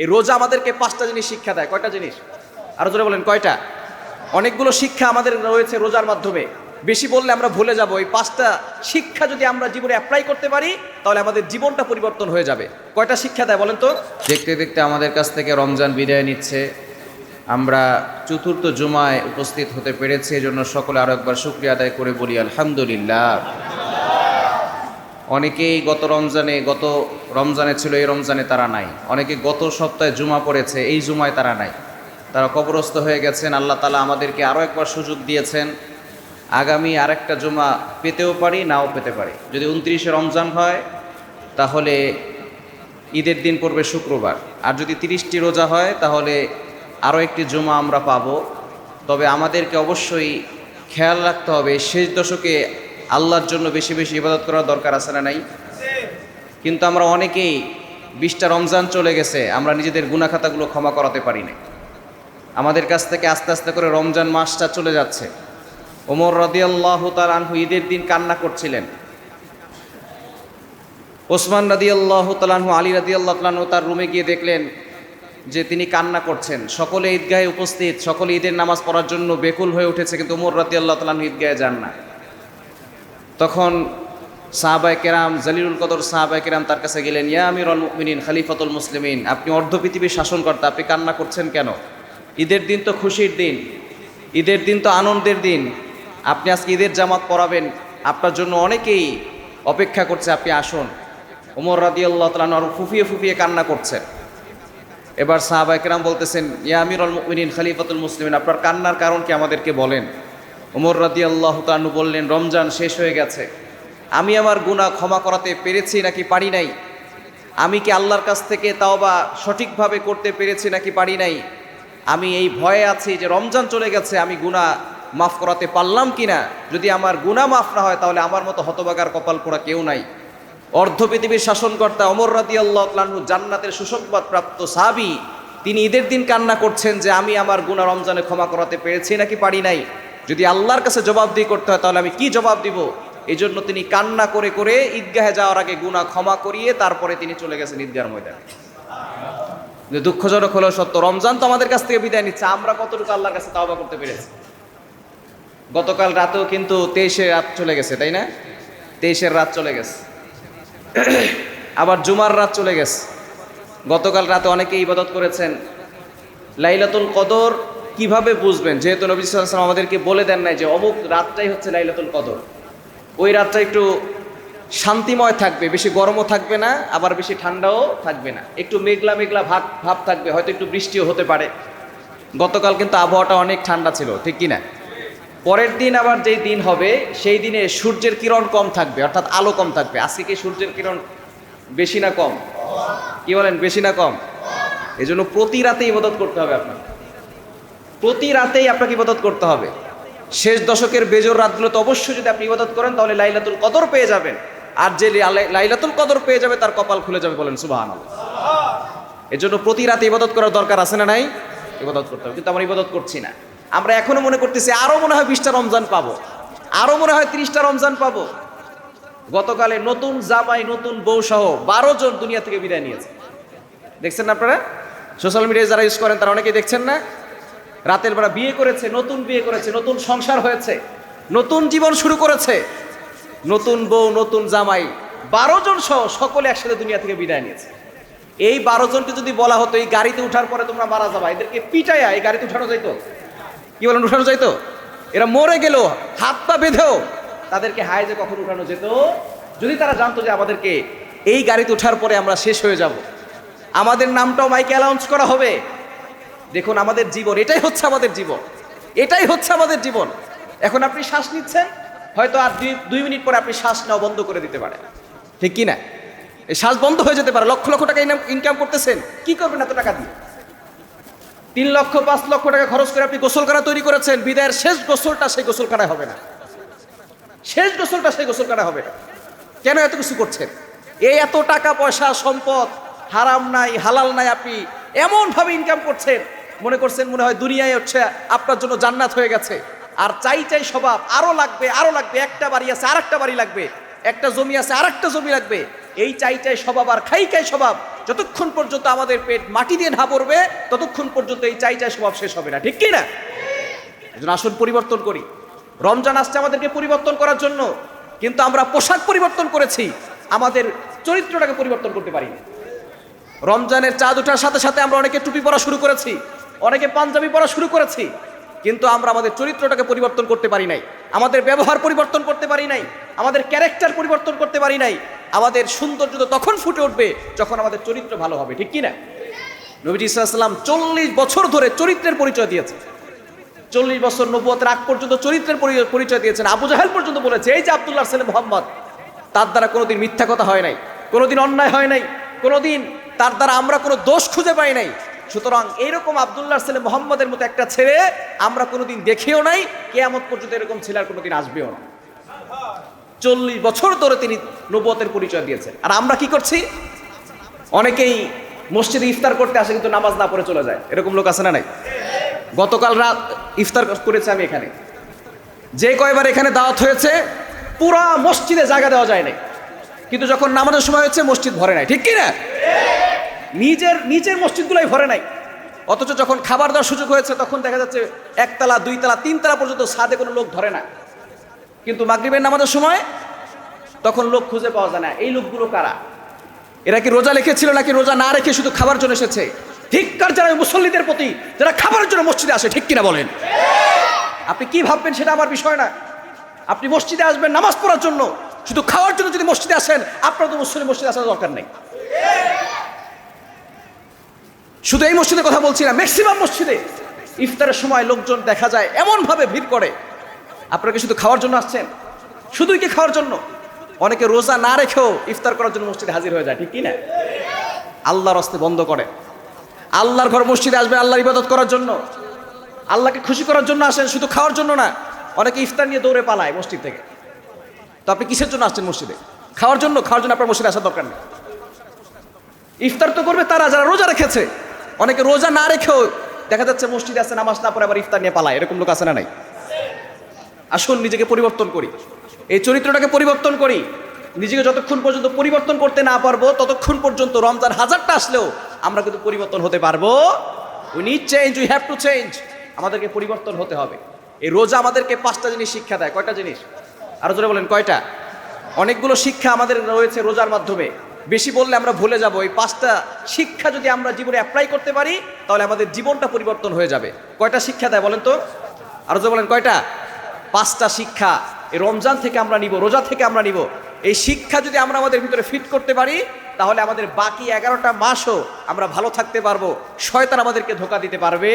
এই রোজা আমাদেরকে 5টা জিনিস শিক্ষা দেয়। কয়টা জিনিস? আরো জোরে বলেন, কয়টা? অনেকগুলো শিক্ষা আমাদের রয়েছে রোজার মাধ্যমে। বেশি বললে আমরা ভুলে যাব। এই 5টা শিক্ষা যদি আমরা জীবনে অ্যাপ্লাই করতে পারি তাহলে আমাদের জীবনটা পরিবর্তন হয়ে যাবে। কয়টা শিক্ষা দেয় বলেন তো? দেখতে দেখতে আমাদের কাছ থেকে রমজান বিদায় নিচ্ছে। আমরা চতুর্থ জুমায় উপস্থিত হতে পেরেছি, এজন্য সকলে আরো একবার শুকরিয়া আদায় করে বলি আলহামদুলিল্লাহ। অনেকেই গত রমজানে ছিল, এই রমজানে তারা নাই। অনেকে গত সপ্তাহে জুমা পড়েছে, এই জুমায় তারা নাই। তারা কবরস্থ হয়ে গেছেন। আল্লাহ তাআলা আমাদেরকে আরও একবার সুযোগ দিয়েছেন। আগামী আরেকটা জুমা পেতেও পারি, নাও পেতে পারি। যদি 29শে রমজান হয় তাহলে ঈদের দিন পড়বে শুক্রবার, আর যদি 30টি রোজা হয় তাহলে আরও একটি জুমা আমরা পাবো। তবে আমাদেরকে অবশ্যই খেয়াল রাখতে হবে, শেষ দশকে আল্লাহর জন্য বেশি বেশি ইবাদত করার দরকার আছে না নাই? কিন্তু আমরা অনেকেই 20টা রমজান চলে গেছে, আমরা নিজেদের গুনাহ খাতাগুলো ক্ষমা করাতে পারি না। আমাদের কাছ থেকে আস্তে আস্তে করে রমজান মাসটা চলে যাচ্ছে। ওমর রাদিয়াল্লাহু তাআলা আনহু ঈদের দিন কান্না করছিলেন। ওসমান রাদিয়াল্লাহু তাআলা আনহু, আলী রাদিয়াল্লাহু তাআলা আনহু তার রুমে গিয়ে দেখলেন যে তিনি কান্না করছেন। সকলে ঈদগাহে উপস্থিত, সকলে ঈদের নামাজ পড়ার জন্য বেকুল হয়ে উঠেছে, কিন্তু ওমর রাদিয়াল্লাহু তাআলা আনহু ঈদগাহে যান না। তখন সাহাবায়ে কেরাম, জালিলুল কদর সাহাবায়ে কেরাম তার কাছে গেলেন, ইয়া আমিরুল মুমিনিন খলিফাতুল মুসলিমিন, আপনি অর্ধ পৃথিবীর শাসনকর্তা, আপনি কান্না করছেন কেন? ঈদের দিন তো খুশির দিন, ঈদের দিন তো আনন্দের দিন। আপনি আজকে ঈদের জামাত পড়াবেন, আপনার জন্য অনেকেই অপেক্ষা করছে, আপনি আসুন। ওমর রাদিয়াল্লাহু তাআলা আনহু ফুফিয়ে ফুফিয়ে কান্না করছেন। এবার সাহাবায়ে কেরাম বলতেছেন, ইয়া আমিরুল মুমিনিন খলিফাতুল মুসলিমিন, আপনার কান্নার কারণ কি আমাদেরকে বলেন। ওমর রাদিয়াল্লাহু তাআলা আনহু বললেন, রমজান শেষ হয়ে গেছে, আমি আমার গুনাহ ক্ষমা করাতে পেরেছি নাকি পারি নাই? আমি কি আল্লাহর কাছ থেকে তাওবা সঠিকভাবে করতে পেরেছি নাকি পারি নাই? আমি এই ভয়ে আছি যে রমজান চলে গেছে, আমি গুনাহ মাফ করাতে পারলাম কিনা। যদি আমার গুনাহ মাফ না হয় তাহলে আমার মতো হতভাগার কপাল পোড়া কেউ নাই। অর্ধ পৃথিবীর শাসনকর্তা ওমর রাদিয়াল্লাহু তাআলা আনহু, জান্নাতের সুসংবাদ প্রাপ্ত সাহাবী, তিনি ঈদের দিন কান্না করছেন যে আমি আমার গুনাহ রমজানে ক্ষমা করাতে পেরেছি নাকি পারি নাই। যদি আল্লাহর কাছে জবাবদিহি করতে হয় তাহলে আমি কি জবাব দিব? এই জন্য তিনি কান্না করে করে ঈদগাহে যাওয়ার আগে গুনাহ ক্ষমা করিয়ে তারপরে তিনি চলে গেছেন ঈদগাহের ময়দানে। দুঃখজনক হলেও সত্য, রমজান তো আমাদের কাছ থেকে বিদায় নিচ্ছে, আমরা কতটুকু আল্লাহর কাছে তাওবা করতে পেরেছি? গতকাল রাতেও কিন্তু 23-এর রাত চলে গেছে, তাই না? 23-এর রাত চলে গেছে, আবার জুমার রাত চলে গেছে। গতকাল রাতে অনেকে ইবাদত করেছেন। লাইলাতুল কদর কিভাবে বুঝবেন? যেহেতু নবী সাল্লাল্লাহু আলাইহি ওয়াসাল্লাম আমাদেরকে বলে দেন নাই যে অমুক রাতটাই হচ্ছে লাইলাতুল কদর। ওই রাতটা একটু শান্তিময় থাকবে, বেশি গরমও থাকবে না, আবার বেশি ঠান্ডাও থাকবে না, একটু মেঘলা মেঘলা ভাব থাকবে, হয়তো একটু বৃষ্টিও হতে পারে। গতকাল কিন্তু আবহাওয়াটা অনেক ঠান্ডা ছিল, ঠিক কি না? পরের দিন আবার যেই দিন হবে সেই দিনে সূর্যের কিরণ কম থাকবে, অর্থাৎ আলো কম থাকবে। আজকে কি সূর্যের কিরণ বেশি না কম? কি বলেন, বেশি না কম? এই জন্য প্রতি রাতে ইবাদত করতে হবে আপনার, প্রতি রাতেই আপনাকে ইবাদত করতে হবে। শেষ দশকের বেজোর রাতগুলোতে অবশ্যই যদি আপনি ইবাদত করেন তাহলে লাইলাতুল কদর পেয়ে যাবেন। আর যে লাইলাতুল কদর পেয়ে যাবে তার কপাল খুলে যাবে, বলেন সুবহানাল্লাহ। এই জন্য প্রতি রাতে ইবাদত করার দরকার আছে না নাই? ইবাদত করতে হবে, কিন্তু আমরা ইবাদত করছি না। আমরা এখনো মনে করতেছি আরো মনে হয় 20টা রমজান পাবো, আরো মনে হয় 30টা রমজান পাবো। গতকালে নতুন জামাই নতুন বউ সহ 12 জন দুনিয়া থেকে বিদায় নিয়েছে। দেখছেন না আপনারা? সোশ্যাল মিডিয়ায় যারা ইউজ করেন তারা অনেকেই দেখছেন না? রাতের বেলা বিয়ে করেছে, নতুন সংসার হয়েছে, নতুন জীবন শুরু করেছে, নতুন বউ নতুন জামাই 12 জন সহ সকলে একসাথে দুনিয়া থেকে বিদায় নিয়েছে। এই 12 জনকে যদি বলা হতো এই গাড়িতে উঠার পরে তোমরা মারা যাবা, এদেরকে পিটাইয়া এই গাড়িতে উঠানো যাইতো? কি বলেন, উঠানো যাইতো? এরা মরে গেল হাত পা বেঁধেও তাদেরকে হাইজে কখন উঠানো যেত? যদি তারা জানতো যে আমাদেরকে এই গাড়িতে উঠার পরে আমরা শেষ হয়ে যাব, আমাদের নামটাও মাইকে অ্যানাউন্স করা হবে। দেখুন আমাদের জীবন, এটাই হচ্ছে আমাদের জীবন, এটাই হচ্ছে আমাদের জীবন। এখন আপনি শ্বাস নিচ্ছেন, হয়তো আর 2 মিনিট পরে আপনি শ্বাস নেওয়া বন্ধ করে দিতে পারেন, ঠিক কি না? এই শ্বাস বন্ধ হয়ে যেতে পারে। লক্ষ লক্ষ টাকা ইনকাম করতেছেন, কি করবেন এত টাকা দিয়ে? 3 লক্ষ 5 লক্ষ টাকা খরচ করে আপনি গোসলখানা তৈরি করেছেন, বিদায়ের শেষ গোসলটা সেই গোসলখানায় হবে না, শেষ গোসলটা সেই গোসলখানায় হবে না। কেন এত কিছু করছেন? এই এত টাকা পয়সা সম্পদ, হারাম নাই হালাল নাই, আপনি এমন ভাবে ইনকাম করছেন, মনে করছেন মনে হয় দুনিয়ায় হচ্ছে আপনার জন্য জান্নাত হয়ে গেছে। আর চাই স্বভাব, আরো লাগবে আরো লাগবে, একটা বাড়ি আছে আরেকটা বাড়ি লাগবে, একটা জমি আছে আরেকটা জমি লাগবে, এই চাই স্বভাব আর খাই স্বভাব যতক্ষণ পর্যন্ত আমাদের পেট মাটি দিয়ে না পড়বে ততক্ষণ পর্যন্ত এই চাই চাই স্বভাব শেষ হবে না, ঠিক কি না? এজন্য আসুন পরিবর্তন করি। রমজান আসছে আমাদেরকে পরিবর্তন করার জন্য, কিন্তু আমরা পোশাক পরিবর্তন করেছি, আমাদের চরিত্রটাকে পরিবর্তন করতে পারিনি। রমজানের চাঁদ ওঠার সাথে সাথে আমরা অনেকে টুপি পরা শুরু করেছি, অনেকে পাঞ্জাবি পরা শুরু করেছি, কিন্তু আমরা আমাদের চরিত্রটাকে পরিবর্তন করতে পারি নাই, আমাদের ব্যবহার পরিবর্তন করতে পারি নাই, আমাদের ক্যারেক্টার পরিবর্তন করতে পারি নাই। আমাদের সৌন্দর্য তো তখন ফুটে উঠবে যখন আমাদের চরিত্র ভালো হবে, ঠিক কি না? নবীজি সাল্লাল্লাহু আলাইহি ওয়াসাল্লাম 40 বছর ধরে চরিত্রের পরিচয় দিয়েছে। 40 বছর নবুয়তের আগ পর্যন্ত চরিত্রের পরিচয় দিয়েছেন। আবু জাহেল পর্যন্ত বলেছে, এই যে আব্দুল্লাহর ছেলে মুহাম্মদ, তার দ্বারা কোনোদিন মিথ্যা কথা হয় নাই, কোনোদিন অন্যায় হয় নাই, কোনোদিন তার দ্বারা আমরা কোনো দোষ খুঁজে পাই নাই। সুতরাং এইরকম আব্দুল্লাহর ছেলে মুহাম্মদের মতো একটা ছেলে আমরা কোনোদিন দেখেও নাই, কিয়ামত পর্যন্ত এরকম ছেলে আর কোনোদিন আসবেও না। 40 বছর ধরে তিনি নবুয়তের পরিচয় দিয়েছেন। আর আমরা কি করছি? অনেকেই মসজিদে ইফতার করতে আসে কিন্তু নামাজ না পড়ে চলে যায়, এরকম লোক আছে না নাই? গতকাল রাত ইফতার করেছি আমি এখানে, যে কয়বার এখানে দাওয়াত হয়েছে পুরা মসজিদে জায়গা দেওয়া যায় নাই, কিন্তু যখন নামাজের সময় হচ্ছে মসজিদ ভরে নাই, ঠিক কি না? নিজের মসজিদগুলোই ভরে নাই। অথচ যখন খাবার দেওয়ার সুযোগ হয়েছে তখন দেখা যাচ্ছে 1 তলা 2 তলা 3 তলা পর্যন্ত ছাদে কোনো লোক ধরে না, কিন্তু মাগরিবের নামাজের সময় তখন লোক খুঁজে পাওয়া যায় না। এই লোকগুলো কারা? এরা কি রোজা রেখেছিল নাকি রোজা না রেখে শুধু খাবার জন্য এসেছে? ধিক্কার যারা মুসল্লিদের প্রতি যারা খাবারের জন্য মসজিদে আসে, ঠিক কিনা বলেন? আপনি কি ভাববেন সেটা আমার বিষয় না। আপনি মসজিদে আসবেন নামাজ পড়ার জন্য, শুধু খাওয়ার জন্য যদি মসজিদে আসেন আপনার তো মসজিদে আসার দরকার নেই। শুধু এই মসজিদের কথা বলছি না, ম্যাক্সিমাম মসজিদে ইফতারের সময় লোকজন দেখা যায় এমন ভাবে ভিড় করে। আপনারা কি শুধু খাওয়ার জন্য আসছেন? শুধুই কি খাওয়ার জন্য? অনেকে রোজা না রেখেও ইফতার করার জন্য মসজিদে হাজির হয়ে যায়, ঠিক কি না? আল্লাহর রাস্তে বন্ধ করে। আল্লাহর ঘর মসজিদে আসবে আল্লাহর ইবাদত করার জন্য, আল্লাহকে খুশি করার জন্য আসেন, শুধু খাওয়ার জন্য না। অনেকে ইফতার নিয়ে দৌড়ে পালায় মসজিদ থেকে। তো আপনি কিসের জন্য আসছেন মসজিদে? খাওয়ার জন্য? খাওয়ার জন্য আপনার মসজিদে আসার দরকার নেই। ইফতার তো করবে তারা যারা রোজা রেখেছে। অনেকে রোজা না রেখেও দেখা যাচ্ছে মসজিদে আসে, নামাজ না পড়ে আবার ইফতার নিয়ে পালায়, এরকম লোক আছে না নাই? আসুন নিজেকে পরিবর্তন করি, এই চরিত্রটাকে পরিবর্তন করি। নিজেকে যতক্ষণ পর্যন্ত পরিবর্তন করতে না পারবো ততক্ষণ পর্যন্ত রমজান হাজারটা আসলেও আমরা কিন্তু পরিবর্তন হতে পারবো। We need change, we have to change. আমাদেরকে পরিবর্তন হতে হবে। এই রোজা আমাদেরকে 5টা জিনিস শিক্ষা দেয়। কয়টা জিনিস? আরো জোরে বলেন, কয়টা? অনেকগুলো শিক্ষা আমাদের রয়েছে রোজার মাধ্যমে। বেশি বললে আমরা ভুলে যাব। এই 5টা শিক্ষা যদি আমরা জীবনে অ্যাপ্লাই করতে পারি তাহলে আমাদের জীবনটা পরিবর্তন হয়ে যাবে। কয়টা শিক্ষা দেয় বলেন তো? আরো জোরে বলেন, কয়টা? 5টা শিক্ষা এই রমজান থেকে আমরা নিব, রোজা থেকে আমরা নিব। এই শিক্ষা যদি আমরা আমাদের ভিতরে ফিট করতে পারি তাহলে আমাদের বাকি 11টা মাসও আমরা ভালো থাকতে পারবো, শয়তান আমাদেরকে ধোঁকা দিতে পারবে।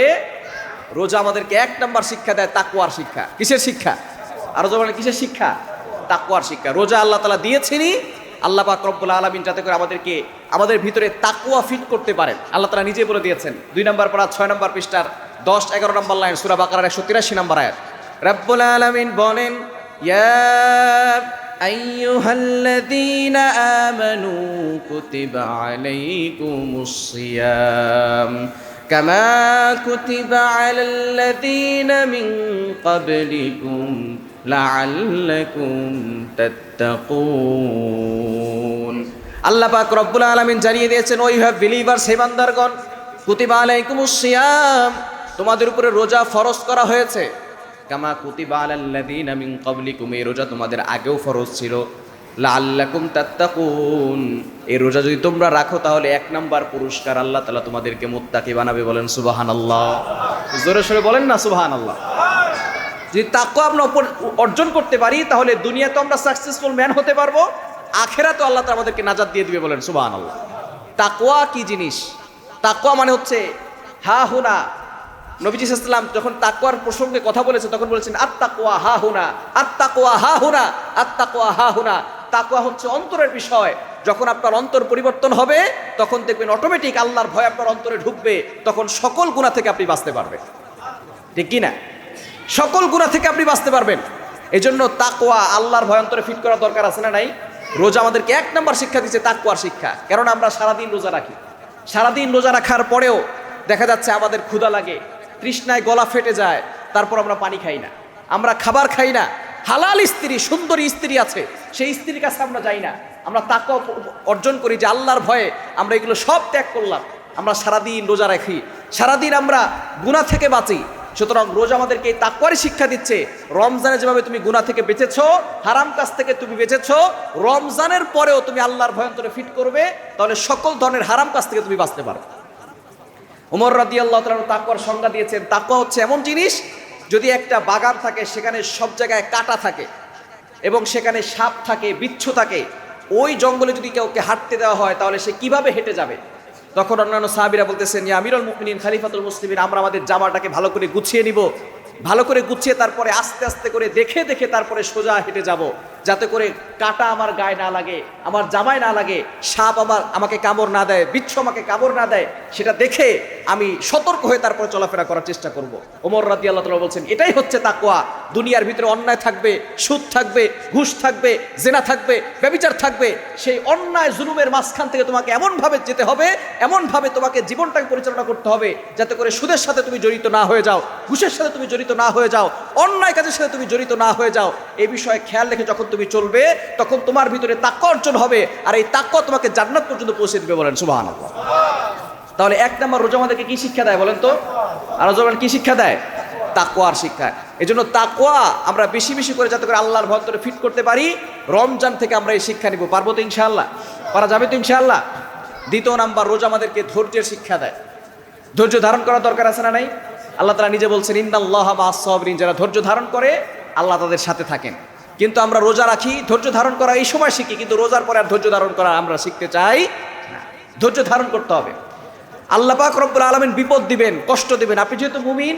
রোজা আমাদেরকে 1 নাম্বার শিক্ষা দেয়, তাকওয়ার শিক্ষা। কিসের শিক্ষা? আরো বলেন, কিসের শিক্ষা? তাকওয়ার শিক্ষা। রোজা আল্লাহ তাআলা দিয়েছেনই, আল্লাহ পাক রব্বুল আলামিন যাতে করে আমাদেরকে আমাদের ভিতরে তাকওয়া ফিট করতে পারেন আল্লাহ তাআলা নিজেই বলে দিয়েছেন। 2 নম্বর পারা 6 নম্বর পৃষ্ঠার 10-11 নম্বর লাইন সূরা বাকারার 183 নম্বর আয়াত। রব্বুল আলামিন বলেন, ইয়া আইয়ুহাল্লাযীনা আমানু কুতিবা আলাইকুমুস সিয়াম কামা কুতিবা আলাল্লাযীনা মিন ক্বাবলিকুম লাআল্লাকুম তাত্তাকুন। আল্লাহ পাক রব্বুল আলামিন জানিয়ে দিয়েছেন, ও ইউ হ্যাভ বিলিভার্স, হে বান্দারগণ, কুতিবা আলাইকুমুস সিয়াম, তোমাদের উপরে রোজা ফরজ করা হয়েছে। কামা কুতিবা আলাল্লাযীনা মিন ক্বাবলিকুম, এই রোজা তোমাদের আগেও ফরজ ছিল। লাআল্লাকুম তাত্তাকুন, এই রোজা যদি তোমরা রাখো তাহলে 1 নাম্বার পুরস্কার আল্লাহ তাআলা তোমাদেরকে মুত্তাকি বানাবে। বলেন সুবহানাল্লাহ। জোরে সোরে বলেন না সুবহানাল্লাহ। যদি তাকওয়া আমরা অর্জন করতে পারি তাহলে দুনিয়াতে আমরা সাকসেসফুল ম্যান হতে পারবো, আখিরাতে আল্লাহ তাআলা আমাদেরকে নাজাত দিয়ে দিবে। বলেন সুবহানাল্লাহ। তাকওয়া কি জিনিস? তাকওয়া মানে হচ্ছে হা হুনা। নবীজি সাল্লাল্লাহু আলাইহি ওয়াসাল্লাম যখন তাকওয়ার প্রসঙ্গে কথা বলেছে তখন বলেছেন আত-তাকওয়া হা হুনা, আত-তাকওয়া হা হুনা, আত-তাকওয়া হা হুনা। তাকওয়া হচ্ছে অন্তরের বিষয়। যখন আপনার অন্তর পরিবর্তন হবে তখন দেখবেন অটোমেটিক আল্লাহর ভয় আপনার অন্তরে ঢুকবে, তখন সকল গুনাহ থেকে আপনি বাঁচতে পারবেন, ঠিক কি না? সকল গুনাহ থেকে আপনি বাঁচতে পারবেন। এই জন্য তাকওয়া, আল্লাহর ভয় অন্তরে ফিট করার দরকার আছে না নাই? রোজা আমাদেরকে 1 নাম্বার শিক্ষা দিচ্ছে তাকওয়ার শিক্ষা। কারণ আমরা সারাদিন রোজা রাখি, সারাদিন রোজা রাখার পরেও দেখা যাচ্ছে আমাদের ক্ষুধা লাগে, তৃষ্ণায় গলা ফেটে যায়, তারপর আমরা পানি খাই না, আমরা খাবার খাই না। হালাল স্ত্রী, সুন্দরী স্ত্রী আছে, সেই স্ত্রীর কাছে আমরা যাই না, আমরা তাকওয়া অর্জন করি যে আল্লাহর ভয়ে আমরা এগুলো সব ত্যাগ করলাম, আমরা সারাদিন রোজা রাখি, সারাদিন আমরা গুনাহ থেকে বাঁচি। সুতরাং রোজা আমাদেরকে এই তাকওয়ারই শিক্ষা দিচ্ছে। রমজানে যেভাবে তুমি গুনাহ থেকে বেঁচেছো, হারাম কাজ থেকে তুমি বেঁচেছো, রমজানের পরেও তুমি আল্লাহর ভয় অন্তরে ফিট করবে, তাহলে সকল ধরনের হারাম কাজ থেকে তুমি বাঁচতে পারো। ওমর রাদিয়াল্লাহু তাআলা তাকওয়ার সংজ্ঞা দিয়েছেন, তাকওয়া হচ্ছে এমন জিনিস, যদি একটা বাগান থাকে সেখানে সব জায়গায় কাঁটা থাকে এবং সেখানে সাপ থাকে, বিচ্ছু থাকে, ওই জঙ্গলে যদি কাউকে হাঁটতে দেওয়া হয় তাহলে সে কিভাবে হেঁটে যাবে? তখন অন্যান্য সাহাবীরা বলতেছেন, ইয়া আমিরুল মুমিনিন, খলিফাতুল মুসলিমিন, আমরা আমাদের জামাটাকে ভালো করে গুছিয়ে নিব, ভালো করে গুছিয়ে তারপরে আস্তে আস্তে করে দেখে দেখে তারপরে সোজা হেঁটে যাব, যাতে করে কাঁটা আমার গায়ে না লাগে, আমার জামায় না লাগে, সাপ আমাকে কামড় না দেয়, বিচ্ছু আমাকে কামড় না দেয়, সেটা দেখে আমি সতর্ক হয়ে তারপরে চলাফেরা করার চেষ্টা করব। ওমর রাদিয়াল্লাহু তাআলা বলছেন, এটাই হচ্ছে তাকওয়া। দুনিয়ার ভিতরে অন্যায় থাকবে, সুদ থাকবে, ঘুষ থাকবে, জেনা থাকবে, ব্যভিচার থাকবে, সেই অন্যায় জুলুমের মাঝখান থেকে তোমাকে এমনভাবে যেতে হবে, এমনভাবে তোমাকে জীবনটাকে পরিচালনা করতে হবে যাতে করে সুদের সাথে তুমি জড়িত না হয়ে যাও, ঘুষের সাথে তুমি জড়িত না হয়ে যাও, অন্যায় কাজের সাথে তুমি জড়িত না হয়ে যাও। এই বিষয়ে খেয়াল রেখে যখন তুমি চলবে তখন তোমার ভিতরে তাকওয়া অর্জন হবে, আর এই তাকওয়া তোমাকে জান্নাত পর্যন্ত পৌঁছে দিবে। বলেন সুবহানাল্লাহ। তাহলে এক নম্বর রোজা আমাদেরকে কি শিক্ষা দেয় বলেন তো? আর রোজা কি শিক্ষা দেয়? তাকওয়ার শিক্ষা। এই জন্য তাকওয়া আমরা বেশি বেশি করে যাতে করে আল্লাহর ভয় অন্তরে ফিট করতে পারি, রমজান থেকে আমরা এই শিক্ষা নিব। পারবো তো ইনশাআল্লাহ? পারা যাবে তো ইনশাআল্লাহ? দ্বিতীয় নাম্বার, রোজা আমাদেরকে ধৈর্যের শিক্ষা দেয়। ধৈর্য ধারণ করার দরকার আছে না নাই? আল্লাহ তাআলা নিজে বলছেন, ইন্নাল্লাহা মাআস সাবিরিন, যারা ধৈর্য ধারণ করে আল্লাহ তাদের সাথে থাকেন। কিন্তু আমরা রোজা রাখি, ধৈর্য ধারণ করা এই সময় শিখি, কিন্তু রোজার পরে আর ধৈর্য ধারণ করা আমরা শিখতে চাই না। ধৈর্য ধারণ করতে হবে। আল্লাহ পাক রব্বুল আলামিন বিপদ দিবেন, কষ্ট দিবেন। আপনি যেহেতু মুমিন,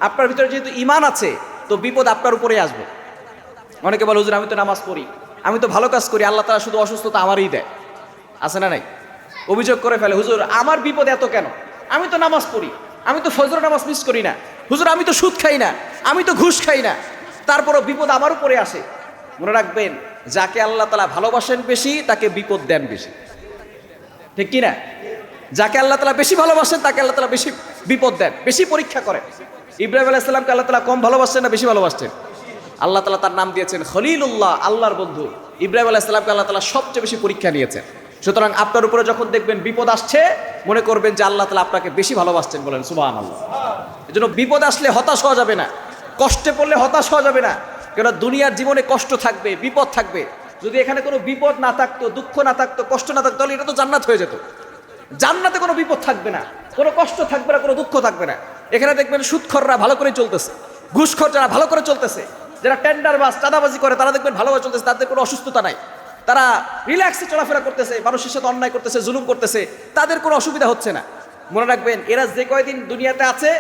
আপনার ভিতরে যেহেতু ঈমান আছে, তো বিপদ আপনার উপরেই আসবে। অনেকে বলে, হুজুর আমি তো নামাজ পড়ি, আমি তো ভালো কাজ করি, আল্লাহ তাআলা শুধু অসুস্থতা আমারই দেয়। আছে না নাই? অভিযোগ করে ফেলে, হুজুর আমার বিপদ এত কেন? আমি তো নামাজ পড়ি, আমি তো ফজর নামাজ মিস করি না, হুজুর আমি তো সুদ খাই না, আমি তো ঘুষ খাই না, তারপরও বিপদ আমার উপরে আসে। মনে রাখবেন, যাকে আল্লাহ তাআলা ভালোবাসেন বেশি তাকে বিপদ দেন বেশি, ঠিক কি না? যাকে আল্লাহ তাআলা বেশি ভালোবাসেন তাকে আল্লাহ তাআলা বেশি বিপদ দেন, বেশি পরীক্ষা করেন। ইব্রাহিম আলাইহিস সালামকে আল্লাহ তাআলা কম ভালোবাসছেন না বেশি ভালোবাসছেন? আল্লাহ তাআলা তার নাম দিয়েছেন খলিলুল্লাহ, আল্লাহর বন্ধু। ইব্রাহিম আলাইহিস সালামকে আল্লাহ তাআলা সবচেয়ে বেশি পরীক্ষা নিয়েছেন। সুতরাং আপনার উপরে যখন দেখবেন বিপদ আসছে, মনে করবেন যে আল্লাহ তাআলা আপনাকে বেশি ভালোবাসছেন। বলেন সুবহানাল্লাহ। এজন্য বিপদ আসলে হতাশ হওয়া যাবে না, কষ্টে পড়লে হতাশ হওয়া যাবে না। কেন দুনিয়ার জীবনে কষ্ট থাকবে, বিপদ থাকবে। যদি এখানে কোনো বিপদ না থাকতো, দুঃখ না থাকতো, কষ্ট না থাকতো, তাহলে এটা তো জান্নাত হয়ে যেত। জান্নাতে কোনো বিপদ থাকবে না, কোনো কষ্ট থাকবে না, কোনো দুঃখ থাকবে না। এখানে দেখবেন সুদখোররা ভালো করে চলতেছে, ঘুষখোর যারা ভালো করে চলতেছে, যারা টেন্ডার বাস চাঁদাবাজি করে তারা দেখবেন ভালোভাবে চলতেছে, তাদের কোনো অসুস্থতা নাই, তারা রিল্যাক্সে চলাফেরা করতেছে, মানুষের সাথে অন্যায় করতেছে, জুলুম করতেছে, তাদের কোনো অসুবিধা হচ্ছে না। মনে রাখবেন, এরা যে কয়দিন দুনিয়াতে আছে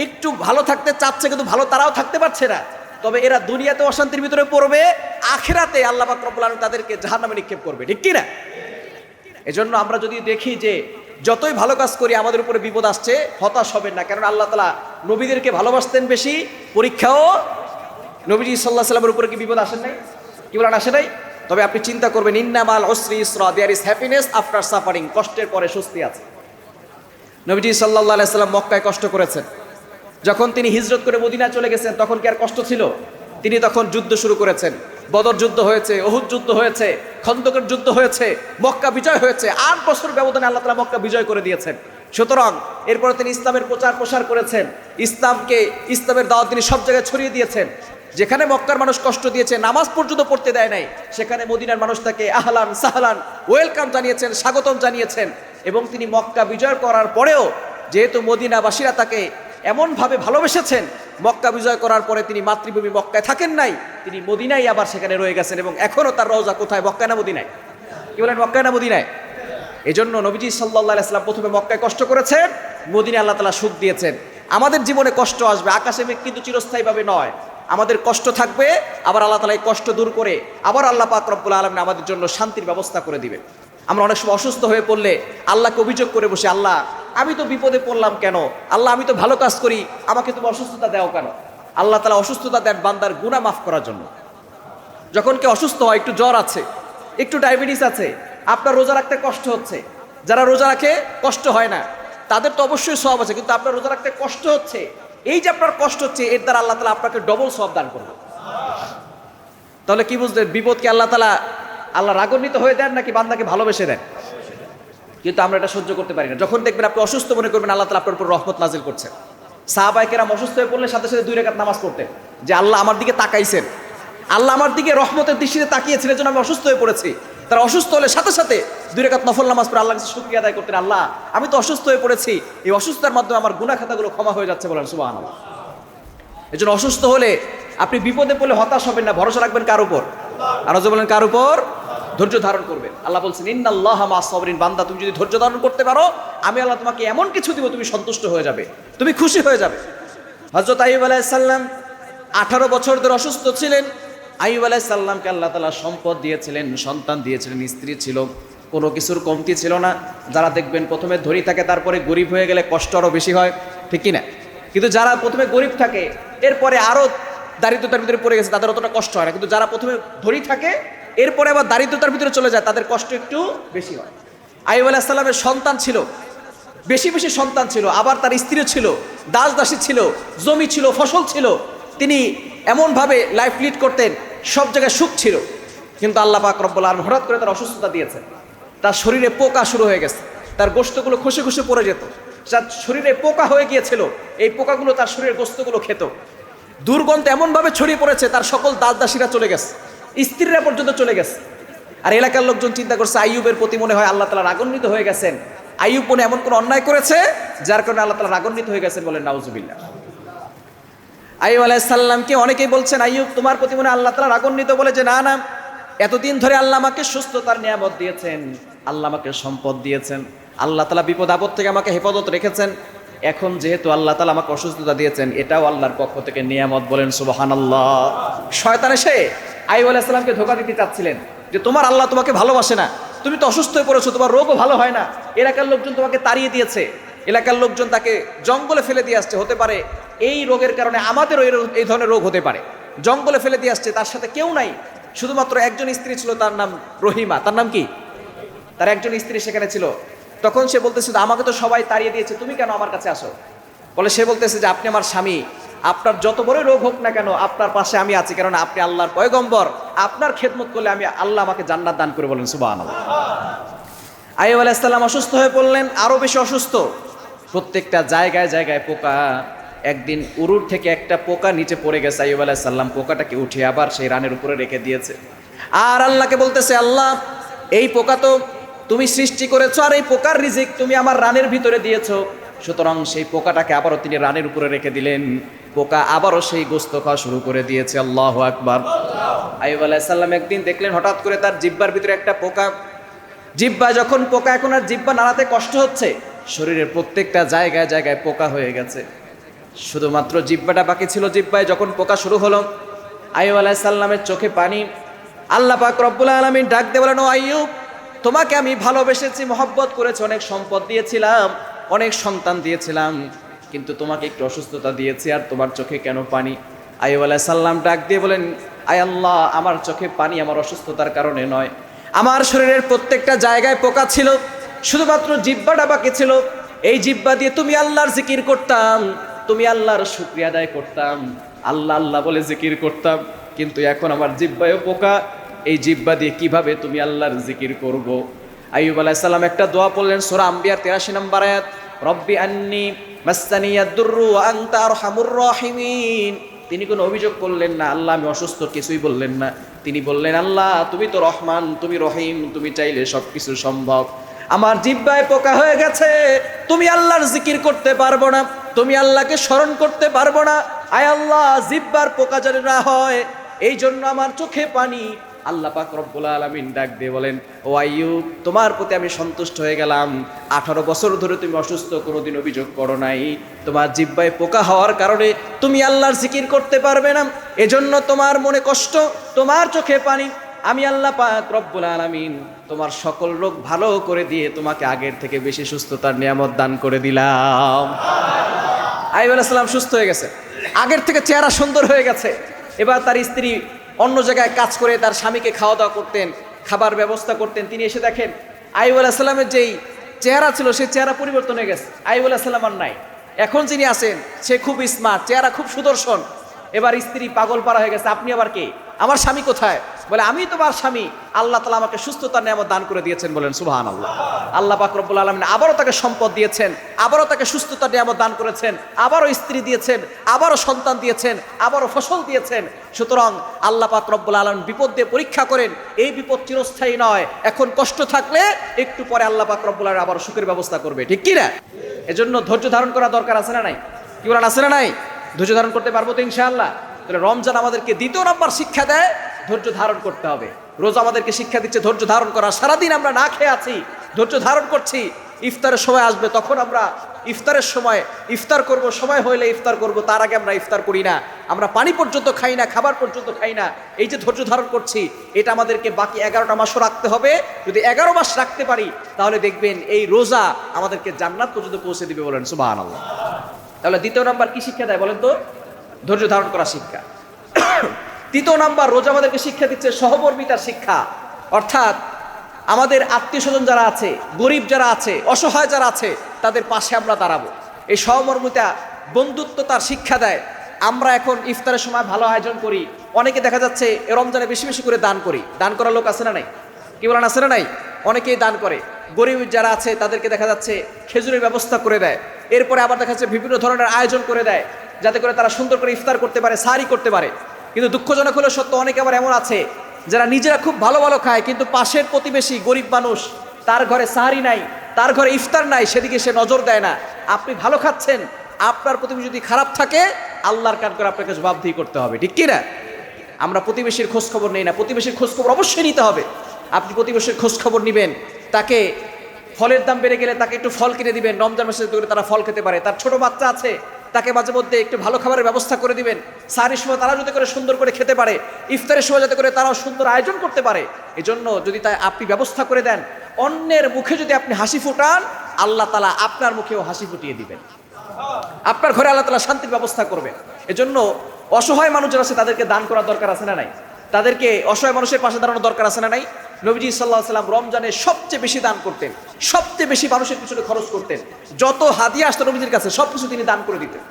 একটু ভালো থাকতে চাচ্ছে, কিন্তু ভালো তারাও থাকতে পারছে না। তবে এরা দুনিয়াতে অশান্তির ভিতরে পড়বে, আখিরাতে আল্লাহ পাক রব্বুল আলামিন তাদেরকে জাহান্নামে নিক্ষেপ করবে, ঠিক কি না? এজন্য আমরা যদি দেখি যে যতই ভালো কাজ করি আমাদের উপরে বিপদ আসছে, হতাশ হবেন না। কারণ আল্লাহ তাআলা নবীদেরকে ভালোবাসতেন বেশি, পরীক্ষাও নবীজি সাল্লাল্লাহু আলাইহি ওয়াসাল্লামের উপরে কি বিপদ আসেন নাই? কি বলেন, আসে নাই? তবে আপনি চিন্তা করবেন, ইন্নামাল উসরি ইসরা, there is happiness after suffering, কষ্টের পরে স্বস্তি আছে। নবীজি সাল্লাল্লাহু আলাইহি ওয়াসাল্লাম মক্কায় কষ্ট করেছেন। যখন তিনি হিজরত করে মদিনায় চলে গেছেন তখন কি আর কষ্ট ছিল? তিনি তখন যুদ্ধ শুরু করেছেন। বদর যুদ্ধ হয়েছে, উহুদ যুদ্ধ হয়েছে, খন্দকের যুদ্ধ হয়েছে, মক্কা বিজয় হয়েছে। 8 বছর ব্যবধানে আল্লাহ তাআলা মক্কা বিজয় করে দিয়েছেন। সুতরাং এরপরে তিনি ইসলামের প্রচার প্রসার করেছেন, ইসলামের দাওয়াত তিনি সব জায়গায় ছড়িয়ে দিয়েছেন। যেখানে মক্কার মানুষ কষ্ট দিয়েছে, নামাজ পর্যন্ত পড়তে দেয় নাই, সেখানে মদিনার মানুষ তাকে আহলান সাহলান ওয়েলকাম জানিয়েছেন, স্বাগতম জানিয়েছেন। এবং তিনি মক্কা বিজয় করার পরেও যেহেতু মদিনাবাসীরা তাকে এমনভাবে ভালোবেসেছেন, মক্কা বিজয় করার পরে তিনি মাতৃভূমি মক্কায় থাকেন নাই, তিনি মদিনায় আবার সেখানে রয়ে গেছেন। এবং এখনও তার রওজা কোথায়? মক্কায় না মদিনায়? কি বলেন, মক্কায় না মদিনায়? এই জন্য নবীজি সাল্লাল্লাহু আলাইহি ওয়াসাল্লাম প্রথমে মক্কায় কষ্ট করেছেন, মদিনায় আল্লাহ তাআলা সুখ দিয়েছেন। আমাদের জীবনে কষ্ট আসবে, আকাশে মেঘ কিন্তু চিরস্থায়ীভাবে নয়। আমাদের কষ্ট থাকবে, আবার আল্লাহ তাআলা এই কষ্ট দূর করে আবার আল্লাহ পাক রব্বুল আলামিন আমাদের জন্য শান্তির ব্যবস্থা করে দিবেন। আমরা অনেক সময় অসুস্থ হয়ে পড়লে আল্লাহকে অভিযোগ করে বসে, আল্লাহ আমি তো বিপদে পড়লাম কেন? আল্লাহ আমি তো ভালো কাজ করি, আমাকে তুমি অসুস্থতা দাও কেন? আল্লাহ তাআলা অসুস্থতা দেন বান্দার গুনাহ মাফ করার জন্য। যখন কেউ অসুস্থ হয়, একটু জ্বর আছে, একটু ডায়াবেটিস আছে, আপনার রোজা রাখতে কষ্ট হচ্ছে, যারা রোজা রাখে কষ্ট হয় না তাদের তো অবশ্যই সওয়াব আছে, কিন্তু আপনার রোজা রাখতে কষ্ট হচ্ছে, এই যে আপনার কষ্ট হচ্ছে, এর দ্বারা আল্লাহ তাআলা আপনাকে ডবল সওয়াব দান করবে। তাহলে কি বুঝলেন? বিপদকে আল্লাহ তাআলা আল্লাহ রাগান্বিত হয়ে দেন নাকি বান্দাকে ভালোবেসে দেন? কিন্তু আমরা এটা সহ্য করতে পারি না। যখন দেখবেন আপনি অসুস্থ মনে করবেন আল্লাহ তাআলা আপনার উপর রহমত নাজিল করছেন। সাহাবায়ে কেরাম অসুস্থ হয়ে পড়লে সাথে সাথে 2 রাকাত নামাজ পড়তেন, যে আল্লাহ আমার দিকে তাকাইছেন, আল্লাহ আমার দিকে রহমতের দৃষ্টিতে তাকিয়েছেন, এজন্য আমি অসুস্থ হয়ে পড়েছি। তারা অসুস্থ হলে সাথে সাথে 2 রাকাত নফল নামাজ পড়ে আল্লাহর কাছে শুকরিয়া আদায় করতেন, আল্লাহ আমি তো অসুস্থ হয়ে পড়েছি, এই অসুস্থতার মাধ্যমে আমার গুনাহ খাতাগুলো ক্ষমা হয়ে যাচ্ছে, বলেন সুবহানাল্লাহ। এজন্য অসুস্থ হলে আপনি বিপদে পড়লে হতাশ হবেন না, ভরসা রাখবেন কার উপর? আর যে বলেন কার উপর? ধৈর্য ধারণ করবেন। আল্লাহ বলছেন ইন্নাল্লাহা মা'আস সাবিরিন, বান্দা তুমি যদি ধৈর্য ধারণ করতে পারো আমি আল্লাহ তোমাকে এমন কিছু দিব তুমি সন্তুষ্ট হয়ে যাবে, তুমি খুশি হয়ে যাবে। হযরত আইয়ুব আলাইহিস সালাম 18 বছর ধরে অসুস্থ ছিলেন। আইয়ুব আলাইহিস সালামকে আল্লাহ তাআলা সম্পদ দিয়েছিলেন, সন্তান দিয়েছিলেন, স্ত্রী ছিল, কোনো কিছুর কমতি ছিল না। যারা দেখবেন প্রথমে ধনী থাকে তারপরে গরিব হয়ে গেলে কষ্ট আরও বেশি হয়, ঠিক কি না? কিন্তু যারা প্রথমে গরিব থাকে এরপরে আরও দারিদ্রতার ভিতরে পড়ে গেছে তাদের অতটা কষ্ট হয় না। কিন্তু যারা প্রথমে ধনী থাকে এরপরে আবার দারিদ্রতার ভিতরে চলে যায় তাদের কষ্ট একটু বেশি হয়। আইয়ুব আলাইহিস সালামের সন্তান ছিল, বেশি বেশি সন্তান ছিল, আবার তার স্ত্রী ছিল, দাস দাসী ছিল, জমি ছিল, ফসল ছিল। তিনি এমনভাবে লাইফ লিড করতেন, সব জায়গায় সুখ ছিল। কিন্তু আল্লাহ পাক রব্বুল আলামিন হঠাৎ করে তার অসুস্থতা দিয়েছেন। তার শরীরে পোকা শুরু হয়ে গেছে, তার গোশতগুলো খসে খসে পড়ে যেত, তার শরীরে পোকা হয়ে গিয়েছিল, এই পোকাগুলো তার শরীরের গোশতগুলো খেত। দুর্গন্ধ এমনভাবে ছড়িয়ে পড়েছে তার সকল দাস দাসীরা চলে গেছে, স্ত্রীরা পর্যন্ত চলে গেছে। আর এলাকার লোকজন চিন্তা করছে আইয়ুবের প্রতি মনে হয় আল্লাহ তাআলা রাগান্বিত হয়ে গেছেন, আইয়ুব মনে এমন কোনো অন্যায় করেছে যার কারণে আল্লাহ তাআলা রাগান্বিত হয়ে গেছেন, বলেন নাউজুবিল্লাহ। আইয়ুব আলাইহিস সালামকে অনেকেই বলছেন আইয়ুব তোমার প্রতি মনে হয় আল্লাহ তাআলা রাগান্বিত, বলে যে না না, এতদিন ধরে আল্লাহ আমাকে সুস্থতার নিয়ামত দিয়েছেন, আল্লাহ আমাকে সম্পদ দিয়েছেন, আল্লাহ তাআলা বিপদ আপদ থেকে আমাকে হেফাজত রেখেছেন, এখন যেহেতু আল্লাহ তাআলা আমাকে অসুস্থতা দিয়েছেন এটাও আল্লাহর পক্ষ থেকে নিয়ামত, বলেন সুবহানাল্লাহ। শয়তান এসে আইয়ুব আলাইহিস সালামকে ধোঁকা দিতে চাচ্ছিলেন যে তোমার আল্লাহ তোমাকে ভালোবাসে না, তুমি তো অসুস্থ হয়ে পড়েছো, তোমার রোগও ভালো হয় না, এলাকার লোকজন তোমাকে তাড়িয়ে দিয়েছে, এলাকার লোকজন তাকে জঙ্গলে ফেলে দিয়ে আসছে, হতে পারে এই রোগের কারণে আমাদেরও এই ধরনের রোগ হতে পারে, জঙ্গলে ফেলে দিয়ে আসছে, তার সাথে কেউ নাই, শুধুমাত্র একজন স্ত্রী ছিল, তার নাম রহিমা। তার নাম কি? তার একজন স্ত্রী সেখানে ছিল। তখন সে বলতেছে আমাকে তো সবাই তাড়িয়ে দিয়েছে, তুমি কেন আমার কাছে আসো? বলে সে বলতেছে যে আপনি আমার স্বামী, আপনার যত বড় রোগ হোক না কেন আপনার পাশে আমি আছি, কারণ আপনি আল্লাহর পয়গম্বর, আপনার খেদমত করলে আমি আল্লাহ আমাকে জান্নাত দান করে, বলেন সুবহানাল্লাহ। আইয়ুব আলাইহিস সালাম অসুস্থ হয়ে পড়লেন, আরো বেশি অসুস্থ, প্রত্যেকটা জায়গায় জায়গায় পোকা। একদিন উরুর থেকে একটা পোকা নিচে পড়ে গেছে, আইয়ুব আলাইহিস সালাম পোকাটাকে উঠিয়ে আবার সেই রানের উপরে রেখে দিয়েছে, আর আল্লাহকে বলতেছে আল্লাহ এই পোকা তো তুমি সৃষ্টি করেছো, আর এই পোকার রিজিক তুমি আমার রানের ভিতরে দিয়েছো, সুতরাং সেই পোকাটাকে আবারও তিনি রানের উপরে রেখে দিলেন, পোকা আবারও সেই গোস্ত খাওয়া শুরু করে দিয়েছে। আল্লাহু আকবার। আইয়ুব আলাইহিস সালাম একদিন দেখলেন হঠাৎ করে তার জিহ্বার ভিতরে একটা পোকা, জিহ্বা যখন পোকা, এখন আর জিহ্বা নাড়াতে কষ্ট হচ্ছে, শরীরের প্রত্যেকটা জায়গায় জায়গায় পোকা হয়ে গেছে, শুধুমাত্র জিহ্বাটা বাকি ছিল। জিহ্বায় যখন পোকা শুরু হলো আইয়ুব আলাইহিস সালামের চোখে পানি। আল্লাহ পাক রব্বুল আলামিন ডাক দিয়ে বলেন ও আইয়ুব তোমাকে আমি ভালোবেসেছি, মহব্বত করেছি, অনেক সম্পদ দিয়েছিলাম, অনেক সন্তান দিয়েছিলাম, কিন্তু তোমাকে একটু অসুস্থতা দিয়েছি, আর তোমার চোখে কেন পানি? আইয়ুব আলাইহিস সালাম ডাক দিয়ে বলেন আয় আল্লাহ আমার চোখে পানি আমার অসুস্থতার কারণে নয়, আমার শরীরের প্রত্যেকটা জায়গায় পোকা ছিল, শুধুমাত্র জিহ্বাটা বাকি ছিল, এই জিহ্বা দিয়ে তুমি আল্লাহর জিকির করতাম, তুমি আল্লাহর শুকরিয়া আদায় করতাম, আল্লাহ আল্লাহ বলে জিকির করতাম, কিন্তু এখন আমার জিহ্বায়ও পোকা, এই জিহ্বা দিয়ে কিভাবে তুমি আল্লাহর জিকির করব? আইয়ুব আলাইহিস সালাম একটা দোয়া পড়লেন, সূরা আম্বিয়ার 83 নম্বর আয়াত, রব্বি আন্নী মাসসানিয়াদ দুররু ওয়া আনতা আরহামুর রাহিমিন। তিনি কোনো অভিযোগ করলেন না, আল্লাহ আমি অসুস্থ, কিছুই বললেন না, তিনি বললেন আল্লাহ তুমি তো রহমান, তুমি রহিম, তুমি চাইলে সবকিছু সম্ভব, আমার জিহ্বায় পোকা হয়ে গেছে, তুমি আল্লাহর জিকির করতে পারবো না, তুমি আল্লাহকে স্মরণ করতে পারবো না, আয় আল্লাহ জিহ্বার পোকা যেন না হয়, এই জন্য আমার চোখে পানি। আল্লাহ পাক রব্বুল আলামিন ডাক দিয়ে বলেন ও আইয়ুব তোমার প্রতি আমি সন্তুষ্ট হয়ে গেলাম, 18 বছর ধরে তুমি অসুস্থ, কোনোদিন অভিযোগ করো নাই, তোমার জিহ্বায় পোকা হওয়ার কারণে তুমি আল্লাহর জিকির করতে পারবে না, এজন্য তোমার মনে কষ্ট, তোমার চোখে পানি, আমি আল্লাহ পাক রব্বুল আলামিন তোমার সকল রোগ ভালো করে দিয়ে তোমাকে আগের থেকে বেশি সুস্থতার নিয়ামত দান করে দিলাম। আইয়ুব আলাইহিস সালাম সুস্থ হয়ে গেছে, আগের থেকে চেহারা সুন্দর হয়ে গেছে। এবার তার স্ত্রী অন্য জায়গায় কাজ করে তার স্বামীকে খাওয়া দাওয়া করতেন, খাবার ব্যবস্থা করতেন, তিনি এসে দেখেন আইয়ুব আলাইহিস সালামের যেই চেহারা ছিল সেই চেহারা পরিবর্তন হয়ে গেছে, আইয়ুব আলাইহিস সালাম আর নাই, এখন যিনি আছেন সে খুব স্মার্ট, চেহারা খুব সুদর্শন। এবার স্ত্রী পাগল পারা হয়ে গেছে, আপনি আবার কে, আমার স্বামী কোথায়? বলে আমি তোমার স্বামী, আল্লাহ তাআলা আমাকে সুস্থতার নিয়ামত দান করে দিয়েছেন, বলেন সুবহানাল্লাহ। আল্লাহ পাক রব্বুল আলামিন আবারও তাকে সম্পদ দিয়েছেন, আবারও তাকে সুস্থতার নিয়ামত দান করেছেন, আবারও স্ত্রী দিয়েছেন, আবারও সন্তান দিয়েছেন, আবারও ফসল দিয়েছেন। সুতরাং আল্লাহ পাক রব্বুল আলামিন বিপদ দিয়ে পরীক্ষা করেন, এই বিপদ চিরস্থায়ী নয়, এখন কষ্ট থাকলে একটু পরে আল্লাহ পাক রব্বুল আলামিন আবার সুখের ব্যবস্থা করবে, ঠিক কি না? এজন্য ধৈর্য ধারণ করা দরকার আছে না নাই? কি বলেন, আছে না নাই? ধৈর্য ধারণ করতে পারবো তো ইনশাআল্লাহ? তাহলে রমজান আমাদেরকে দ্বিতীয় নাম্বার শিক্ষা দেয়, ধৈর্য ধারণ করতে হবে। রোজা আমাদেরকে শিক্ষা দিচ্ছে ধৈর্য ধারণ করা। সারাদিন আমরা না খেয়ে আছি, ধৈর্য ধারণ করছি, ইফতারের সময় আসবে তখন আমরা ইফতারের সময় ইফতার করব, সময় হইলে ইফতার করব, তার আগে আমরা ইফতার করি না, আমরা পানি পর্যন্ত খাই না, খাবার পর্যন্ত খাই না। এই যে ধৈর্য ধারণ করছি, এটা আমাদেরকে বাকি 11টা মাসও রাখতে হবে। যদি 11 মাস রাখতে পারি তাহলে দেখবেন এই রোজা আমাদেরকে জান্নাত পর্যন্ত পৌঁছে দিবে, বলেন সুবহানাল্লাহ। তাহলে দ্বিতীয় নাম্বার কি শিক্ষা দেয় বলেন তো? ধৈর্য ধারণ করা শিক্ষা। তৃতীয় নাম্বার, রোজা আমাদেরকে শিক্ষা দিচ্ছে সহমর্মিতার শিক্ষা। অর্থাৎ আমাদের আত্মীয় স্বজন যারা আছে, গরিব যারা আছে, অসহায় যারা আছে, তাদের পাশে আমরা দাঁড়াবো। এই সহমর্মিতা, বন্ধুত্ব তার শিক্ষা দেয়। আমরা এখন ইফতারের সময় ভালো আয়োজন করি, অনেকে দেখা যাচ্ছে রমজানে বেশি বেশি করে দান করি। দান করার লোক আছে না নাই? কি বলেন, আছে না নাই? অনেকেই দান করে। গরিব যারা আছে তাদেরকে দেখা যাচ্ছে খেজুরের ব্যবস্থা করে দেয়। এরপরে আবার দেখা যাচ্ছে বিভিন্ন ধরনের আয়োজন করে দেয়, যাতে করে তারা সুন্দর করে ইফতার করতে পারে, সাহারি করতে পারে। কিন্তু দুঃখজনক হলো সত্য, অনেকে আবার এমন আছে যারা নিজেরা খুব ভালো ভালো খায়, কিন্তু পাশের প্রতিবেশী গরিব মানুষ, তার ঘরে সাহারি নাই, তার ঘরে ইফতার নাই, সেদিকে সে নজর দেয় না। আপনি ভালো খাচ্ছেন, আপনার প্রতিবেশী যদি খারাপ থাকে, আল্লাহর কাজ করে আপনাকে জবাবদিহি করতে হবে, ঠিক কি না? আমরা প্রতিবেশীর খোঁজ খবর নেই না, প্রতিবেশীর খোঁজ খবর অবশ্যই নিতে হবে। আপনি প্রতিবেশীর খোঁজ খবর নেবেন, তাকে ফলের দাম বেড়ে গেলে তাকে একটু ফল কিনে দিবেন, রমজান মাসে করে তারা ফল খেতে পারে। তার ছোট বাচ্চা আছে, তাকে মাঝে মধ্যে একটু ভালো খাবারের ব্যবস্থা করে দিবেন। সাহারির সময় তারা যাতে করে সুন্দর করে খেতে পারে, ইফতারের সময় যাতে করে তারাও সুন্দর আয়োজন করতে পারে। এজন্য যদি তাই আপনি ব্যবস্থা করে দেন, অন্যের মুখে যদি আপনি হাসি ফুটান, আল্লাহ তাআলা আপনার মুখেও হাসি ফুটিয়ে দিবেন, আপনার ঘরে আল্লাহ তাআলা শান্তির ব্যবস্থা করবেন। এজন্য অসহায় মানুষ যারা আছে তাদেরকে দান করার দরকার আছে না নাই? তাদেরকে অসহায় মানুষের পাশে দাঁড়ানোর দরকার আছে না নাই? নবীজি সাল্লাল্লাহু আলাইহি সাল্লাম রমজানে সবচেয়ে বেশি দান করতেন, সবচেয়ে বেশি মানুষের পিছনে খরচ করতেন। যত হাদিয়া আসতো নবীজির কাছে সবকিছু তিনি দান করে দিতেন,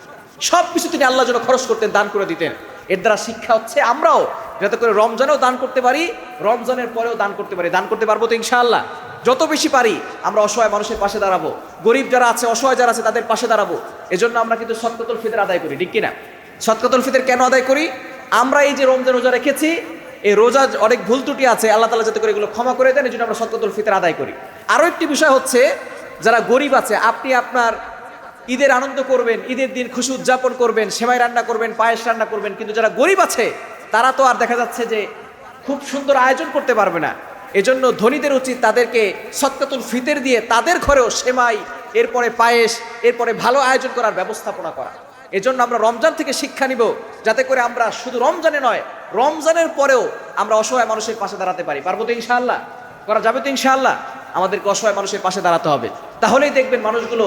সবকিছু তিনি আল্লাহর জন্য খরচ করতেন, দান করে দিতেন। এর দ্বারা শিক্ষা হচ্ছে আমরাও যাতে করে রমজানেও দান করতে পারি, রমজানের পরেও দান করতে পারি। দান করতে পারবো তো ইনশাআল্লাহ? যত বেশি পারি আমরা অসহায় মানুষের পাশে দাঁড়াবো, গরিব যারা আছে, অসহায় যারা আছে তাদের পাশে দাঁড়াবো। এজন্য আমরা কিন্তু সদকাতুল ফিতর আদায় করি, ঠিক কিনা? সদকাতুল ফিতর কেন আদায় করি? আমরা এই যে রমজান রোজা রেখেছি, এই রোজা অনেক ভুল ত্রুটি আছে, আল্লাহ তাআলা যাতে করে এগুলো ক্ষমা করে দেন, এই জন্য আমরা সদকাতুল ফিতর আদায় করি। আরও একটি বিষয় হচ্ছে, যারা গরিব আছে, আপনি আপনার ঈদের আনন্দ করবেন, ঈদের দিন খুশি উদযাপন করবেন, সেমাই রান্না করবেন, পায়েস রান্না করবেন, কিন্তু যারা গরিব আছে তারা তো আর দেখা যাচ্ছে যে খুব সুন্দর আয়োজন করতে পারবে না। এজন্য ধনীদের উচিত তাদেরকে সদকাতুল ফিতর দিয়ে তাদের ঘরেও সেমাই, এরপরে পায়েস, এরপরে ভালো আয়োজন করার ব্যবস্থাপনা করা। এজন্য আমরা রমজান থেকে শিক্ষা নিব, যাতে করে আমরা শুধু রমজানে নয়, রমজানের পরেও আমরা অসহায় মানুষের পাশে দাঁড়াতে পারি। পারবো তো ইনশাআল্লাহ? করা যাবে তো ইনশাআল্লাহ? আমাদেরকে অসহায় মানুষের পাশে দাঁড়াতে হবে, তাহলেই দেখবেন মানুষগুলো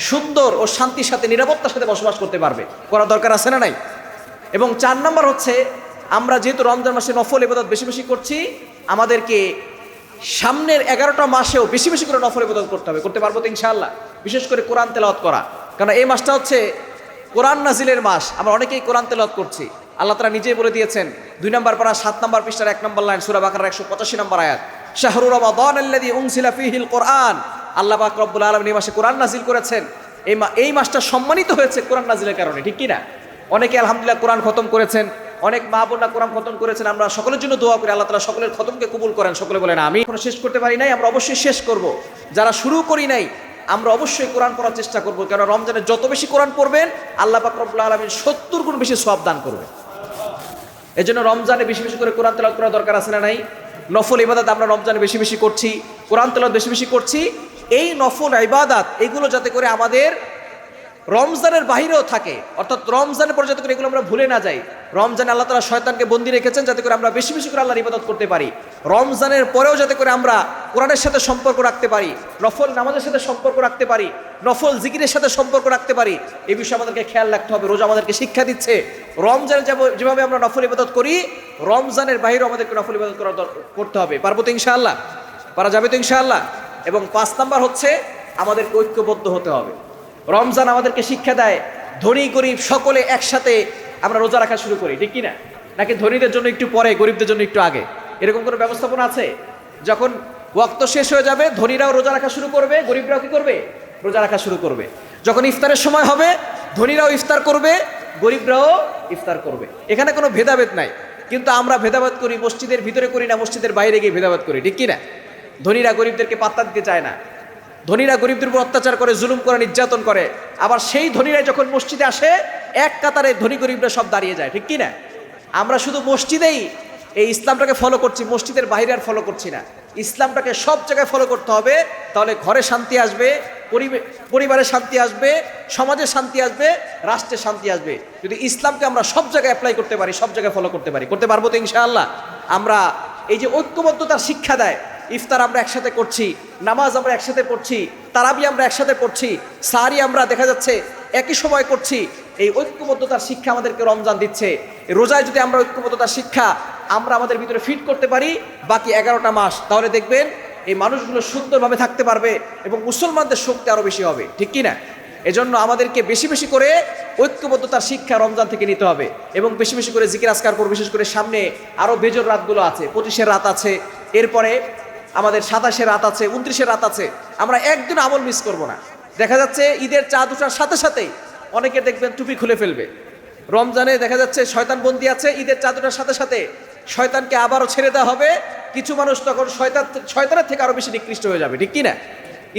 সুন্দর ও শান্তির সাথে, নিরাপত্তার সাথে বসবাস করতে পারবে। করা দরকার আছে না নাই? এবং 4 নম্বর হচ্ছে, আমরা যেহেতু রমজান মাসে নফল ইবাদত বেশি বেশি করছি, আমাদেরকে সামনের 11টা মাসেও বেশি বেশি করে নফল ইবাদত করতে হবে। করতে পারবো তো ইনশাআল্লাহ? বিশেষ করে কোরআন তেলাওয়াত করা, কারণ এই মাসটা হচ্ছে কোরআন নাজিলের মাস। আমরা অনেকেই কোরআন তেলাওয়াত করছি, আল্লাহ তাআলা নিজেই বলে দিয়েছেন 2 নম্বর পারা 7 নম্বর পৃষ্ঠার 1 নম্বর লাইন, সূরা বাকারার 185 নম্বর আয়াত, শাহরু রমাদানাল্লাযী উনজিলা ফীহিল কোরআন। আল্লাহ পাক রব্বুল আলামিন এই মাসে কোরআন নাজিল করেছেন। এই মাসটা সম্মানিত হয়েছে কোরআন নাজিলের কারণে, ঠিক কি না? অনেকে আলহামদুলিল্লাহ কোরআন খতম করেছেন, অনেক মা বোনরা কোরআন খতম করেছেন। আমরা সকলের জন্য দোয়া করি, আল্লাহ তাআলা সকলের খতমকে কবুল করেন। সকলে বলেন আমি। এখনো শেষ করতে পারি নাই, আমরা অবশ্যই শেষ করব। যারা শুরু করি নাই, আমরা অবশ্যই কোরআন পড়ার চেষ্টা করব, কারণ রমজানে যত বেশি কোরআন পড়বেন আল্লাহ পাক রব্বুল আলামিন 70 গুণ বেশি সওয়াব দান করবেন। এজন্য রমজানে বেশি বেশি করে কোরআন তেলাওয়াত করা দরকার আছে না নাই? নফল ইবাদত আমরা রমজানে বেশি বেশি করছি, কোরআন তেলাওয়াত বেশি বেশি করছি। এই নফল ইবাদত এগুলো যাতে করে আমাদের রমজানের বাহিরেও থাকে, অর্থাৎ রমজানের পরে যাতে করে এগুলো আমরা ভুলে না যাই। রমজানে আল্লাহ তাআলা শয়তানকে বন্দী রেখেছেন যাতে করে আমরা বেশি বেশি করে আল্লাহর ইবাদত করতে পারি। রমজানের পরেও যাতে করে আমরা কোরআনের সাথে সম্পর্ক রাখতে পারি, নফল নামাজের সাথে সম্পর্ক রাখতে পারি, নফল জিকিরের সাথে সম্পর্ক রাখতে পারি। এই বিষয়ে আমাদেরকে খেয়াল রাখতে হবে। রোজা আমাদেরকে শিক্ষা দিচ্ছে, রমজানে যেভাবে আমরা নফল ইবাদত করি, রমজানের বাহিরেও আমাদেরকে নফল ইবাদত করতে হবে। পারবো তো ইনশাআল্লাহ? পারা যাবে তো ইনশাআল্লাহ? এবং 5 নাম্বার হচ্ছে, আমাদেরকে ঐক্যবদ্ধ হতে হবে। রমজান আমাদেরকে শিক্ষা দেয়, ধনী গরিব সকলে একসাথে আমরা রোজা রাখা শুরু করি, ঠিক কি না? নাকি ধনীদের জন্য একটু পরে, গরিবদের জন্য একটু আগে? এরকম কোনো ব্যবস্থাপনা আছে? যখন ওয়াক্ত শেষ হয়ে যাবে ধনীরাও রোজা রাখা শুরু করবে, গরিবরাও কি করবে? রোজা রাখা শুরু করবে। যখন ইফতারের সময় হবে ধনীরাও ইফতার করবে, গরিবরাও ইফতার করবে। এখানে কোনো ভেদাভেদ নাই। কিন্তু আমরা ভেদাভেদ করি, মসজিদের ভিতরে করি না, মসজিদের বাইরে গিয়ে ভেদাভেদ করি, ঠিক কি না? ধনীরা গরিবদেরকে পাত্তা দিতে চায় না, ধনীরা গরিবদের উপর অত্যাচার করে, জুলুম করে, নির্যাতন করে। আবার সেই ধনীরা যখন মসজিদে আসে এক কাতারে ধনী গরিবরা সব দাঁড়িয়ে যায়, ঠিক কি না? আমরা শুধু মসজিদেই এই ইসলামটাকে ফলো করছি, মসজিদের বাইরে আর ফলো করছি না। ইসলামটাকে সব জায়গায় ফলো করতে হবে, তাহলে ঘরে শান্তি আসবে, পরিবারে শান্তি আসবে, সমাজে শান্তি আসবে, রাষ্ট্রে শান্তি আসবে। যদি ইসলামকে আমরা সব জায়গায় অ্যাপ্লাই করতে পারি, সব জায়গায় ফলো করতে পারি, করতে পারবো তো ইনশাআল্লাহ। আমরা এই যে ঐক্যবদ্ধতার শিক্ষা দেয়, ইফতার আমরা একসাথে করছি, নামাজ আমরা একসাথে পড়ছি, তারাবি আমরা একসাথে পড়ছি, সাহারি আমরা দেখা যাচ্ছে একই সময় করছি, এই ঐক্যবদ্ধতার শিক্ষা আমাদেরকে রমজান দিচ্ছে। রোজায় যদি আমরা ঐক্যবদ্ধতার শিক্ষা আমরা আমাদের ভিতরে ফিট করতে পারি বাকি 11টা মাস, তাহলে দেখবেন এই মানুষগুলো সুন্দরভাবে থাকতে পারবে এবং মুসলমানদের শক্তি আরও বেশি হবে, ঠিক কি না? এজন্য আমাদেরকে বেশি বেশি করে ঐক্যবদ্ধতার শিক্ষা রমজান থেকে নিতে হবে এবং বেশি বেশি করে জিকির আজকার করব। বিশেষ করে সামনে আরও বেজোর রাতগুলো আছে, 25-এর রাত আছে, এরপরে আমাদের 27-এর রাত আছে, 29-এর রাত আছে। আমরা একদিন আমল মিস করব না। দেখা যাচ্ছে ঈদের চাঁদ ওঠার সাথে সাথেই অনেকে দেখবেন টুপি খুলে ফেলবে। রমজানে দেখা যাচ্ছে শয়তান বন্দী আছে, ঈদের চাঁদ ওঠার সাথে সাথে শয়তানকে আবারও ছেড়ে দেওয়া হবে। কিছু মানুষ তখন শয়তানের থেকে আরো বেশি নিকৃষ্ট হয়ে যাবে, ঠিক কি না?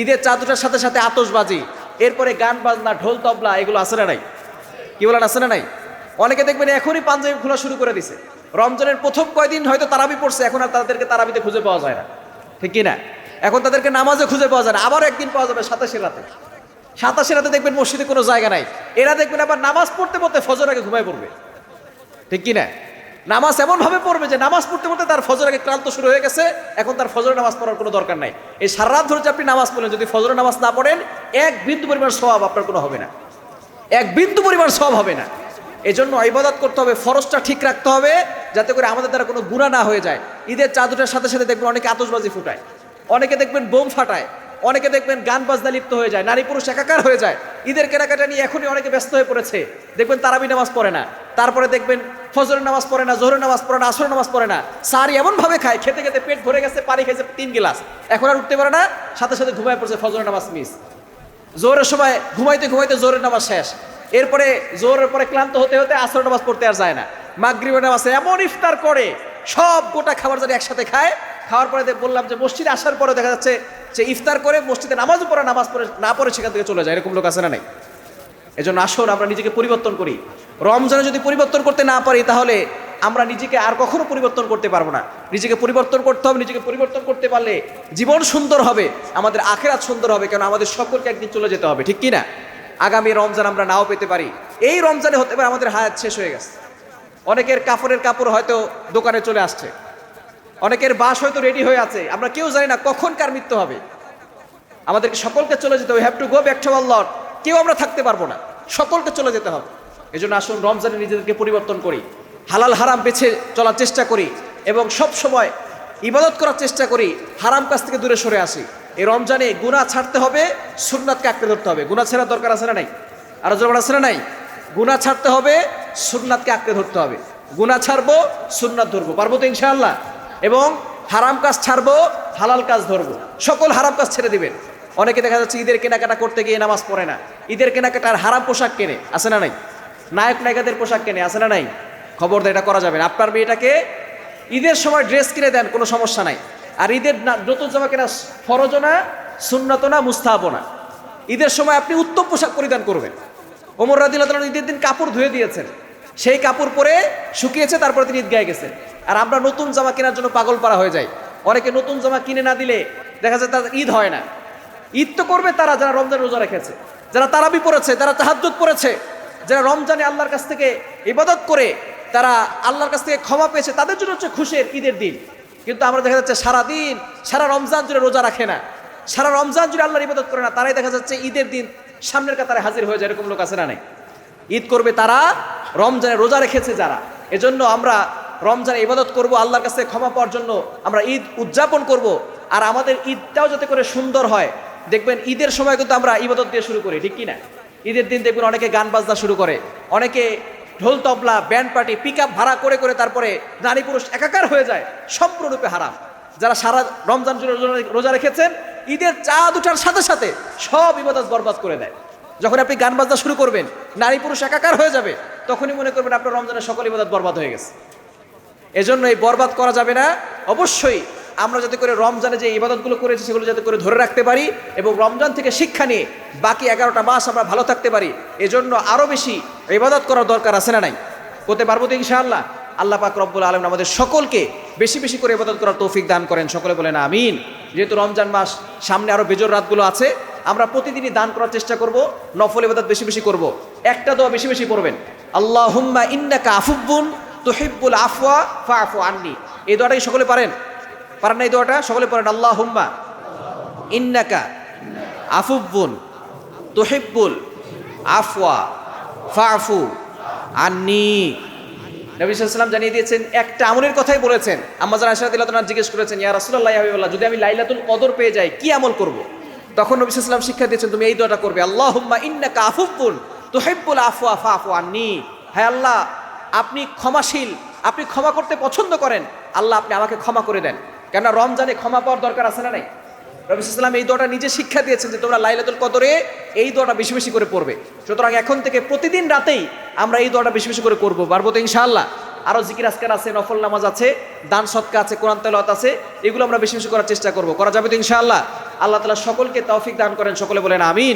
ঈদের চাঁদ ওঠার সাথে সাথে আতশবাজি, এরপরে গান বাজনা, ঢোল তবলা, এগুলো আছে না নাই? কি বলেন, আছে না নাই? অনেকে দেখবেন এখনই পাঞ্জাবি খোলা শুরু করে দিছে। রমজানের প্রথম কয়দিন হয়তো তারাবি পড়ছে, এখন আর তাদেরকে তারাবিতে খুঁজে পাওয়া যায় না, ঠিক কি না? এখন তাদেরকে নামাজে খুঁজে পাওয়া যায় না। আবার একদিন পাওয়া যাবে 27-এর রাতে। 27-এর রাতে দেখবেন মসজিদে কোনো জায়গা নাই। এরা দেখবেন আবার নামাজ পড়তে পড়তে ফজর আগে ঘুমায় পড়বে, ঠিক কি না? নামাজ এমনভাবে পড়বে যে নামাজ পড়তে পড়তে তার ফজর আগে ক্লান্ত শুরু হয়ে গেছে, এখন তার ফজরের নামাজ পড়ার কোনো দরকার নাই। এই সারা রাত ধরে আপনি নামাজ পড়লেন, যদি ফজরের নামাজ না পড়েন এক বিন্দু পরিমাণ সওয়াব আপনার কোনো হবে না, এক বিন্দু পরিমাণ সওয়াব হবে না। এজন্য ইবাদত করতে হবে, ফরজটা ঠিক রাখতে হবে যাতে করে আমাদের দ্বারা কোনো গুনাহ না হয়ে যায়। ঈদের চাঁদ ওঠার সাথে সাথে দেখবেন অনেকে আতশবাজি ফুটায়, অনেকে দেখবেন বোম ফাটায়, অনেকে দেখবেন গান বাজনা লিপ্ত হয়ে যায়, নারী পুরুষ একাকার হয়ে যায়। ঈদের কেনাকাটা নিয়ে এখনই অনেকে ব্যস্ত হয়ে পড়েছে। দেখবেন তারাবি নামাজ পড়ে না, তারপরে দেখবেন ফজরের নামাজ পড়ে না, জোহরের নামাজ পড়ে না, আসরের নামাজ পড়ে না। সাহারি এমনভাবে খায়, খেতে খেতে পেট ভরে গেছে, পানি খেয়েছে 3 গ্লাস, এখন আর উঠতে পারে না, সাথে সাথে ঘুমায় পড়ছে, ফজরের নামাজ মিস। জোহরের সময় ঘুমাইতে ঘুমাইতে জোহরের নামাজ শেষ, এরপরে জোহরের পরে ক্লান্ত হতে হতে আসরের নামাজ পড়তে আর যায় না। মাগরিবের নামাজে এমন ইফতার করে, সব গোটা খাবার জানি একসাথে খায়। খাওয়ার পরে বললাম যে মসজিদে আসার পরে দেখা যাচ্ছে যে ইফতার করে মসজিদে নামাজও পড়ে, নামাজ পড়ে না পড়ে সেখান থেকে চলে যায়, এরকম লোক আছে না নাই? এজন্য আসুন আমরা নিজেকে পরিবর্তন করি। রমজানে যদি পরিবর্তন করতে না পারি তাহলে আমরা নিজেকে আর কখনো পরিবর্তন করতে পারবো না। নিজেকে পরিবর্তন করতে হবে, নিজেকে পরিবর্তন করতে পারলে জীবন সুন্দর হবে, আমাদের আখিরাত সুন্দর হবে, কারণ আমাদের সকলকে একদিন চলে যেতে হবে, ঠিক কি না? আগামী রমজান আমরা নাও পেতে পারি, এই রমজানে হতে পারে আমাদের হায়াত শেষ হয়ে গেছে। অনেকের কাপড়ের কাপড় হয়তো দোকানে চলে আসছে, অনেকের বাস হয়তো রেডি হয়ে আছে, আমরা কেউ জানি না কখন কার মৃত্যু হবে। আমাদেরকে সকলকে চলে যেতে হবে, have to go back to our Lord. কেউ আমরা থাকতে পারবো না, সকলকে চলে যেতে হবে। এই জন্য আসুন রমজানে নিজেদেরকে পরিবর্তন করি, হালাল হারাম বেছে চলার চেষ্টা করি এবং সব সময় ইবাদত করার চেষ্টা করি, হারাম কাজ থেকে দূরে সরে আসি। এই রমজানে গুনাহ ছাড়তে হবে, সুন্নাতকে আঁকড়ে ধরতে হবে। গুনাহ ছাড়ার দরকার আছে না নাই? আরো জোর আছে না নাই? গুনাহ ছাড়তে হবে, সুন্নাতকে আঁকড়ে ধরতে হবে। গুনাহ ছাড়বো, সুন্নাত ধরবো, পারবো তো ইনশাআল্লাহ। এবং হারাম কাজ ছাড়বো, হালাল কাজ ধরবো, সকল হারাম কাজ ছেড়ে দিবেন। অনেকে দেখা যাচ্ছে ঈদের কেনাকাটা করতে গিয়ে নামাজ পড়ে না, ঈদের কেনাকাটার হারাম পোশাক কেনে, আছে না নাই? নায়ক নায়িকাদের পোশাক কেনে, আছে না নাই? খবরদার, এটা করা যাবে না। আপনার মেয়েটাকে ঈদের সময় ড্রেস কিনে দেন, কোনো সমস্যা নাই। আর ঈদের নতুন জামা কেনা ফরজও না, সুন্নাতও না, মুস্তাহাবও না। ঈদের সময় আপনি উত্তম পোশাক পরিধান করবেন। ওমর রাদিয়াল্লাহু তাআলা ঈদের দিন কাপড় ধুয়ে দিয়েছেন, সেই কাপড় পরে শুকিয়েছে, তারপরে তিনি ঈদগাহে গেছেন। আর আমরা নতুন জামা কেনার জন্য পাগল পারা হয়ে যাই। অনেকে নতুন জামা কিনে না দিলে দেখা যায় তাদের ঈদ হয় না। ঈদ তো করবে তারা যারা রমজান রোজা রেখেছে, যারা তারাবি পড়েছে, যারা তাহাজ্জুদ পড়েছে, যারা রমজানে আল্লাহর কাছ থেকে ইবাদত করে তারা আল্লাহর কাছ থেকে ক্ষমা পেয়েছে, তাদের জন্য হচ্ছে খুশির ঈদের দিন। কিন্তু আমরা দেখা যাচ্ছে সারাদিন, সারা রমজান জুড়ে রোজা রাখে না, সারা রমজান জুড়ে আল্লাহর ইবাদত করে না, তারাই দেখা যাচ্ছে ঈদের দিন সামনের কাতারে হাজির হয়ে যায়। এরকম লোক আছে না নাই? ঈদ করবে তারা রমজানে রোজা রেখেছে যারা। এজন্য আমরা রমজানে ইবাদত করব, আল্লাহর কাছে ক্ষমা পাওয়ার জন্য আমরা ঈদ উদযাপন করব। আর আমাদের ঈদটাও যাতে করে সুন্দর হয়। দেখবেন ঈদের সময় কিন্তু আমরা ইবাদত দিয়ে শুরু করি, ঠিক কি না? ঈদের দিন দেখবেন অনেকে গান বাজনা শুরু করে, অনেকে ঢোল তবলা ব্যান্ড পার্টি পিক আপ ভাড়া করে করে তারপরে নারী পুরুষ একাকার হয়ে যায়, সম্পূর্ণরূপে হারাম। যারা সারা রমজান জুড়ে রোজা রেখেছেন, ঈদের চাঁদ ওঠার সাথে সাথে সব ইবাদত বরবাদ করে দেয়। যখন আপনি গান বাজনা শুরু করবেন, নারী পুরুষ একাকার হয়ে যাবে, তখনই মনে করবেন আপনার রমজানের সকল ইবাদত বরবাদ হয়ে গেছে। এজন্য এই বরবাদ করা যাবে না। অবশ্যই আমরা যাতে করে রমজানে যে ইবাদতগুলো করেছি সেগুলো যাতে করে ধরে রাখতে পারি এবং রমজান থেকে শিক্ষা নিয়ে বাকি 11টা মাস আমরা ভালো থাকতে পারি, এজন্য আরও বেশি ইবাদত করার দরকার আছে না নাই? করতে পারবো তো ইনশাআল্লাহ। আল্লাহ পাক রব্বুল আলামিন আমাদের সকলকে বেশি বেশি করে ইবাদত করার তৌফিক দান করেন, সকলে বলেন আমিন। যেহেতু রমজান মাস সামনে আরও বেজোর রাতগুলো আছে, আমরা প্রতিদিনই দান করার চেষ্টা করব, নফল ইবাদত বেশি বেশি করব। একটা দোয়া বেশি বেশি পড়বেন, আল্লাহুম্মা ইন্নাকা আফুব্বুন তুহিব্বুল আফওয়া ফাআফু আন্নি। এই দোয়াটাই সকলে পারেন? পারেন না এই দোয়াটা? সকলে পড়েন, আল্লাহুম্মা ইন্নাকা আফুব্বুন তুহিব্বুল আফওয়া ফাআফু আন্নি। নবী সাল্লাল্লাহু আলাইহি ওয়াসাল্লাম জানিয়ে দিয়েছেন, একটা আমলের কথাই বলেছেন। আম্মা জান আয়েশা রাদিয়াল্লাহু তাআলা জিজ্ঞেস করেছেন, ইয়া রাসূলুল্লাহ ইয়া হাবিবাল্লাহ, যদি আমি লাইলাতুল কদর পেয়ে যাই কি আমল করব? তখন নবী সাল্লাল্লাহু আলাইহি ওয়াসাল্লাম শিক্ষা দিয়েছেন, তুমি এই দোয়াটা করবে, আল্লাহুম্মা ইন্নাকা আফুব্বুন তুহিব্বুল আফওয়া ফাআফু আন্নি। হে আল্লাহ, আপনি ক্ষমাশীল, আপনি ক্ষমা করতে পছন্দ করেন, আল্লাহ আপনি আমাকে ক্ষমা করে দেন। কেননা রমজানে ক্ষমা পাওয়ার দরকার আছে না নাই? নবী সাল্লাল্লাহু আলাইহি ওয়াসাল্লাম এই দোয়াটা নিজে শিক্ষা দিয়েছেন যে তোমরা লাইলাতুল কদরে এই দোয়াটা বেশি বেশি করে পড়বে। সুতরাং এখন থেকে প্রতিদিন রাতেই আমরা এই দোয়াটা বেশি বেশি করে করবো, পারবো তো ইনশাআল্লাহ? আরও জিকির আজকার আছে, নফল নামাজ আছে, দান সদকা আছে, কোরআন তেলাওয়াত আছে, এগুলো আমরা বেশি বেশি করার চেষ্টা করবো। করা যাবে তো ইনশাআল্লাহ? আল্লাহ তাআলা সকলকে তৌফিক দান করেন, সকলে বলেন আমিন।